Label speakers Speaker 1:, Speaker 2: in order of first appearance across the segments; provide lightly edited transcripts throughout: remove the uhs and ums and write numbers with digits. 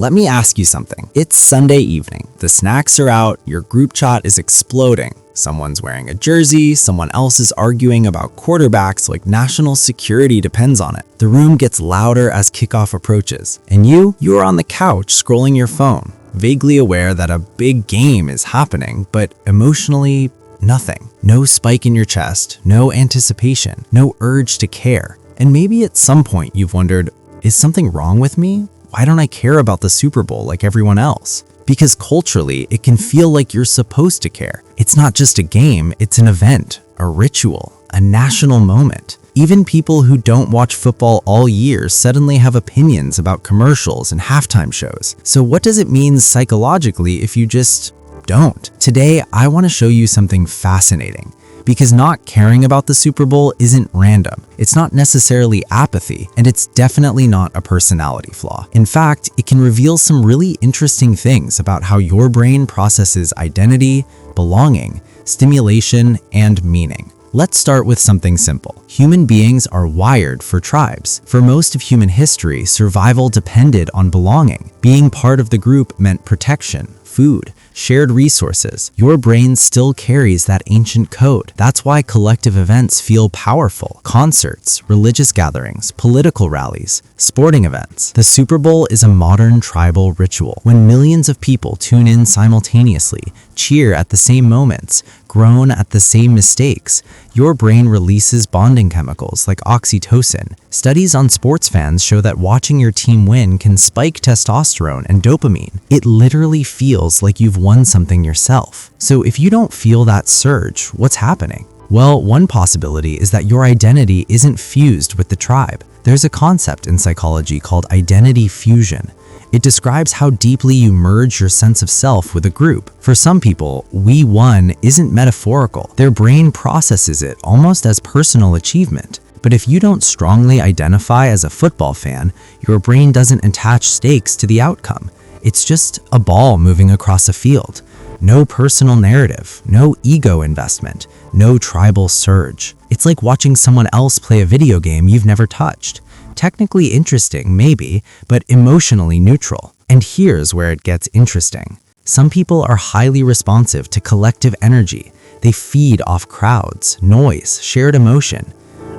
Speaker 1: Let me ask you something. It's Sunday evening. The snacks are out, your group chat is exploding. Someone's wearing a jersey, someone else is arguing about quarterbacks like national security depends on it. The room gets louder as kickoff approaches, and you are on the couch scrolling your phone, vaguely aware that a big game is happening, but emotionally, nothing. No spike in your chest, no anticipation, no urge to care. And maybe at some point you've wondered, is something wrong with me? Why don't I care about the Super Bowl like everyone else? Because culturally, it can feel like you're supposed to care. It's not just a game, it's an event, a ritual, a national moment. Even people who don't watch football all year suddenly have opinions about commercials and halftime shows. So what does it mean psychologically if you just don't? Today, I want to show you something fascinating. Because not caring about the Super Bowl isn't random. It's not necessarily apathy, and it's definitely not a personality flaw. In fact, it can reveal some really interesting things about how your brain processes identity, belonging, stimulation, and meaning. Let's start with something simple. Human beings are wired for tribes. For most of human history, survival depended on belonging. Being part of the group meant protection, food, shared resources. Your brain still carries that ancient code. That's why collective events feel powerful. Concerts, religious gatherings, political rallies, sporting events. The Super Bowl is a modern tribal ritual. When millions of people tune in simultaneously, cheer at the same moments, groan at the same mistakes, your brain releases bonding chemicals like oxytocin. Studies on sports fans show that watching your team win can spike testosterone and dopamine. It literally feels like you've won something yourself. So if you don't feel that surge, what's happening? Well, one possibility is that your identity isn't fused with the tribe. There's a concept in psychology called identity fusion. It describes how deeply you merge your sense of self with a group. For some people, "we won" isn't metaphorical. Their brain processes it almost as personal achievement. But if you don't strongly identify as a football fan, your brain doesn't attach stakes to the outcome. It's just a ball moving across a field. No personal narrative, no ego investment, no tribal surge. It's like watching someone else play a video game you've never touched. Technically interesting, maybe, but emotionally neutral. And here's where it gets interesting. Some people are highly responsive to collective energy. They feed off crowds, noise, shared emotion.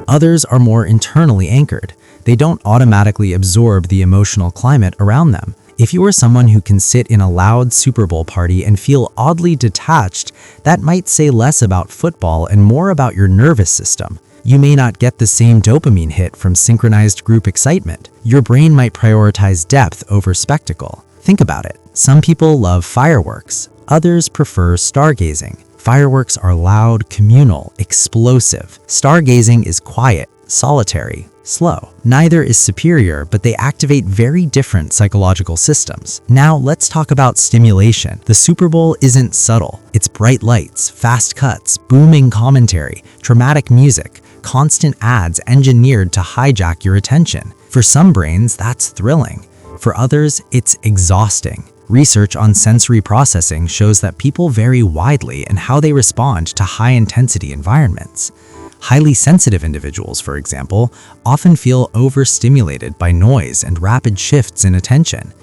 Speaker 1: Others are more internally anchored. They don't automatically absorb the emotional climate around them. If you are someone who can sit in a loud Super Bowl party and feel oddly detached, that might say less about football and more about your nervous system. You may not get the same dopamine hit from synchronized group excitement. Your brain might prioritize depth over spectacle. Think about it. Some people love fireworks. Others prefer stargazing. Fireworks are loud, communal, explosive. Stargazing is quiet, solitary, slow. Neither is superior, but they activate very different psychological systems. Now let's talk about stimulation. The Super Bowl isn't subtle. It's bright lights, fast cuts, booming commentary, dramatic music, constant ads engineered to hijack your attention. For some brains, that's thrilling. For others, it's exhausting. Research on sensory processing shows that people vary widely in how they respond to high-intensity environments. Highly sensitive individuals, for example, often feel overstimulated by noise and rapid shifts in attention.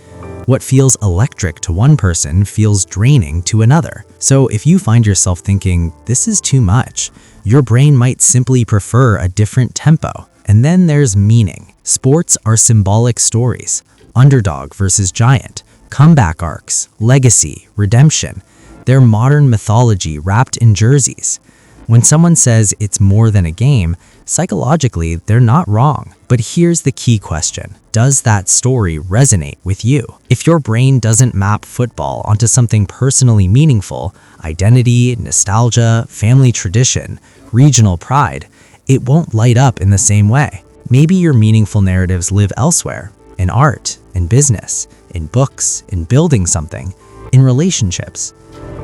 Speaker 1: What feels electric to one person feels draining to another. So if you find yourself thinking, this is too much, your brain might simply prefer a different tempo. And then there's meaning. Sports are symbolic stories. Underdog versus giant, comeback arcs, legacy, redemption. They're modern mythology wrapped in jerseys. When someone says it's more than a game, psychologically, they're not wrong. But here's the key question. Does that story resonate with you? If your brain doesn't map football onto something personally meaningful, identity, nostalgia, family tradition, regional pride, it won't light up in the same way. Maybe your meaningful narratives live elsewhere, in art, in business, in books, in building something, in relationships.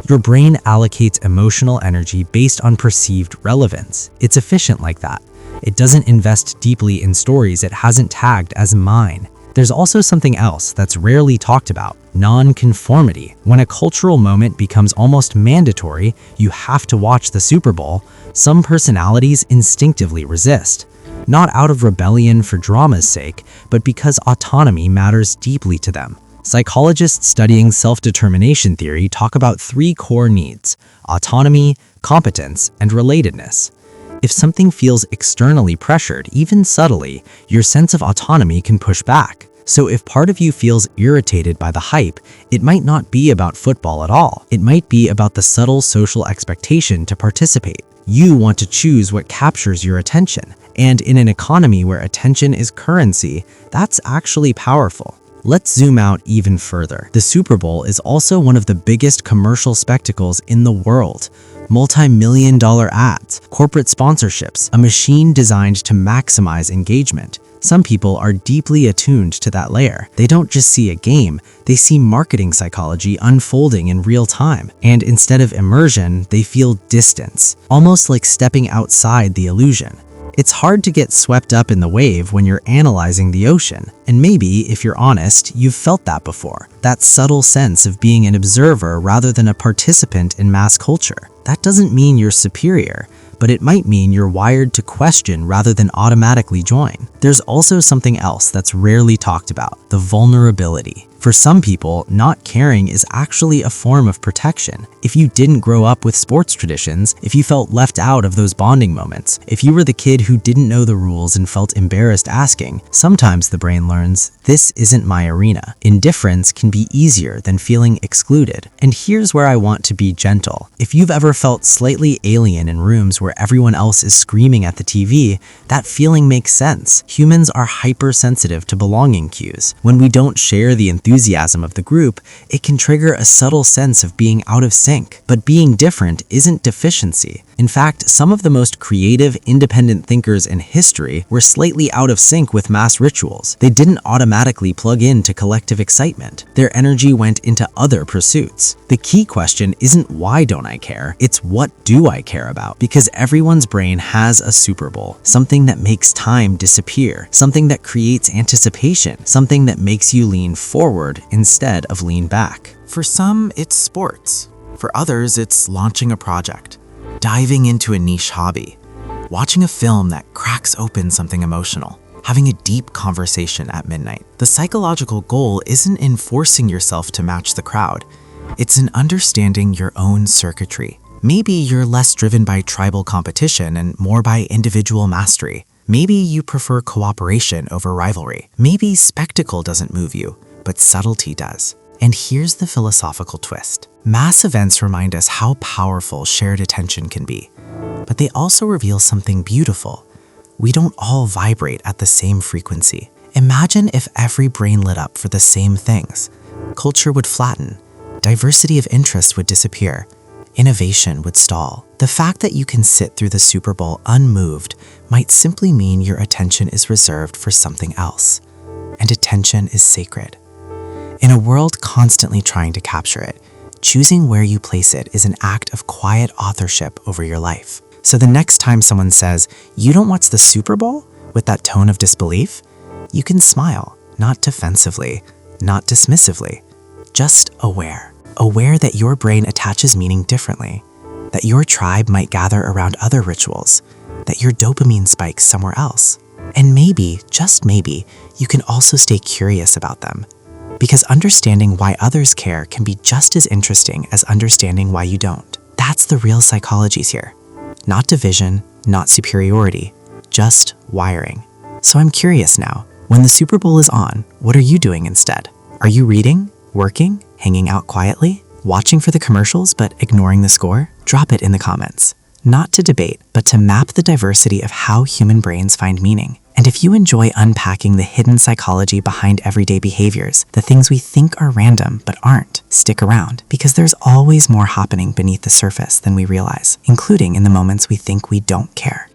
Speaker 1: Your brain allocates emotional energy based on perceived relevance. It's efficient like that. It doesn't invest deeply in stories it hasn't tagged as mine. There's also something else that's rarely talked about: non-conformity. When a cultural moment becomes almost mandatory, you have to watch the Super Bowl, some personalities instinctively resist. Not out of rebellion for drama's sake, but because autonomy matters deeply to them. Psychologists studying self-determination theory talk about three core needs: autonomy, competence, and relatedness. If something feels externally pressured, even subtly, your sense of autonomy can push back. So if part of you feels irritated by the hype, it might not be about football at all. It might be about the subtle social expectation to participate. You want to choose what captures your attention. And in an economy where attention is currency, that's actually powerful. Let's zoom out even further. The Super Bowl is also one of the biggest commercial spectacles in the world. Multi-million-dollar ads, corporate sponsorships, a machine designed to maximize engagement. Some people are deeply attuned to that layer. They don't just see a game, they see marketing psychology unfolding in real time. And instead of immersion, they feel distance, almost like stepping outside the illusion. It's hard to get swept up in the wave when you're analyzing the ocean. And maybe, if you're honest, you've felt that before. That subtle sense of being an observer rather than a participant in mass culture. That doesn't mean you're superior, but it might mean you're wired to question rather than automatically join. There's also something else that's rarely talked about: the vulnerability. For some people, not caring is actually a form of protection. If you didn't grow up with sports traditions, if you felt left out of those bonding moments, if you were the kid who didn't know the rules and felt embarrassed asking, sometimes the brain learns, this isn't my arena. Indifference can be easier than feeling excluded. And here's where I want to be gentle. If you've ever felt slightly alien in rooms where everyone else is screaming at the TV, that feeling makes sense. Humans are hypersensitive to belonging cues. When we don't share the enthusiasm of the group, it can trigger a subtle sense of being out of sync. But being different isn't deficiency. In fact, some of the most creative, independent thinkers in history were slightly out of sync with mass rituals. They didn't automatically plug into collective excitement. Their energy went into other pursuits. The key question isn't why don't I care, it's what do I care about? Because everyone's brain has a Super Bowl, something that makes time disappear, something that creates anticipation, something that makes you lean forward instead of lean back. For some, it's sports. For others, it's launching a project, diving into a niche hobby, watching a film that cracks open something emotional, having a deep conversation at midnight. The psychological goal isn't in forcing yourself to match the crowd. It's in understanding your own circuitry. Maybe you're less driven by tribal competition and more by individual mastery. Maybe you prefer cooperation over rivalry. Maybe spectacle doesn't move you, but subtlety does. And here's the philosophical twist. Mass events remind us how powerful shared attention can be, but they also reveal something beautiful. We don't all vibrate at the same frequency. Imagine if every brain lit up for the same things. Culture would flatten, diversity of interest would disappear, innovation would stall. The fact that you can sit through the Super Bowl unmoved might simply mean your attention is reserved for something else. And attention is sacred. In a world constantly trying to capture it, choosing where you place it is an act of quiet authorship over your life. So the next time someone says, "You don't watch the Super Bowl?" with that tone of disbelief, you can smile, not defensively, not dismissively, just aware. Aware that your brain attaches meaning differently, that your tribe might gather around other rituals, that your dopamine spikes somewhere else. And maybe, just maybe, you can also stay curious about them. Because understanding why others care can be just as interesting as understanding why you don't. That's the real psychology here. Not division, not superiority, just wiring. So I'm curious now, when the Super Bowl is on, what are you doing instead? Are you reading, working, hanging out quietly, watching for the commercials but ignoring the score? Drop it in the comments. Not to debate, but to map the diversity of how human brains find meaning. And if you enjoy unpacking the hidden psychology behind everyday behaviors, the things we think are random but aren't, stick around, because there's always more happening beneath the surface than we realize, including in the moments we think we don't care.